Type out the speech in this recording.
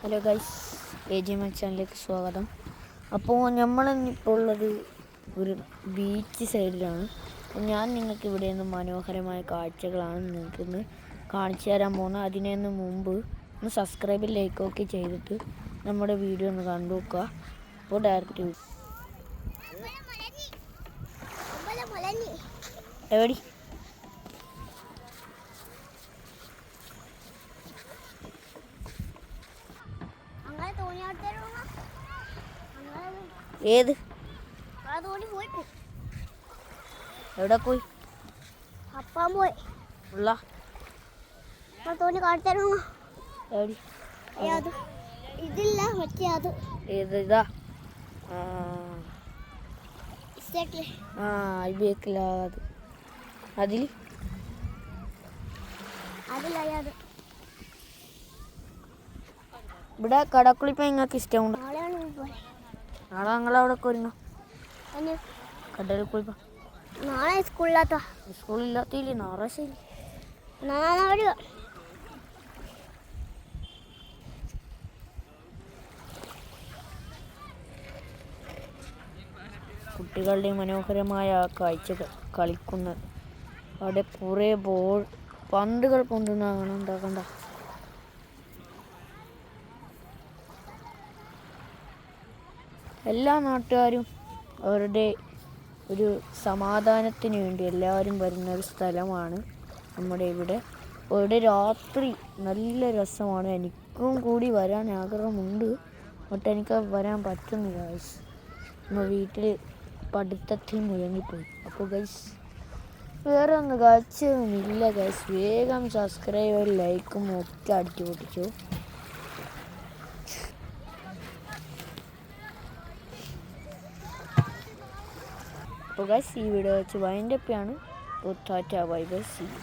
Hello guys, AGMX ചാനലിലേക്ക് സ്വാഗതം. അപ്പോൾ നമ്മളിപ്പോൾ ഉള്ളത് ഒരു ബീച്ച് സൈഡിലാണ്. ഞാൻ നിങ്ങൾക്ക് ഇവിടെ നിന്ന് മനോഹരമായ കാഴ്ചകളാണ് നിങ്ങൾക്കിന്ന് കാണിച്ചു തരാൻ പോകുന്നത്. അതിനു മുമ്പ് ഒന്ന് സബ്സ്ക്രൈബ് ലൈക്കൊക്കെ ചെയ്തിട്ട് നമ്മുടെ വീഡിയോ ഒന്ന് കണ്ടു നോക്കുക. അപ്പോൾ ഡയറക്റ്റ് എവിടെ ഏത് എവിടെ പോയി അപ്പാൻ പോയി ഉള്ള തോന്നി കാണിത്തരോ എവിടെ ഇതില്ല മറ്റേ അത് ഏത് ഇതാ IBEക്കില്ല അത് അതിൽ അതില്ല അത് ഇവിടെ കടക്കുളിപ്പം നിങ്ങൾക്ക് ഇഷ്ടമുണ്ട്. നാളെയാണ് നാളെ ഞങ്ങളവിടെ ഒരുങ്ങോ കടലിൽ കുളിപ്പം. നാളെ സ്കൂളില്ലാത്ത സ്കൂളില്ലാത്തില്ലേ ഞായറാഴ്ച നാളെ കുട്ടികളുടെ മനോഹരമായ കാഴ്ചകൾ കളിക്കുന്ന അവിടെ കുറേ പന്തുകൾ പൊന്തുന്നതാണ് ഉണ്ടാക്കണ്ട. എല്ലാ നാട്ടുകാരും അവരുടെ ഒരു സമാധാനത്തിന് വേണ്ടി എല്ലാവരും വരുന്ന ഒരു സ്ഥലമാണ് നമ്മുടെ ഇവിടെ. രാത്രി നല്ല രസമാണ്. എനിക്കും കൂടി വരാൻ ആഗ്രഹമുണ്ട്, ബട്ട് എനിക്ക് വരാൻ പറ്റുന്നില്ല ഗൈസ്. നമ്മൾ വീട്ടിൽ പഠിത്തത്തിൽ മുഴങ്ങിപ്പോയി. അപ്പോൾ ഗൈസ് വേറെ ഒന്ന് കാഴ്ചയൊന്നുമില്ല ഗൈസ്. വേഗം സബ്സ്ക്രൈബ് ലൈക്കും ഒക്കെ അടിച്ചു പൊട്ടിച്ചു. അപ്പോൾ ഗൈസ് ഈ വീഡിയോ വെച്ച് വൈൻഡപ്പ് ആണ്. അപ്പോൾ tata bye bye, see U.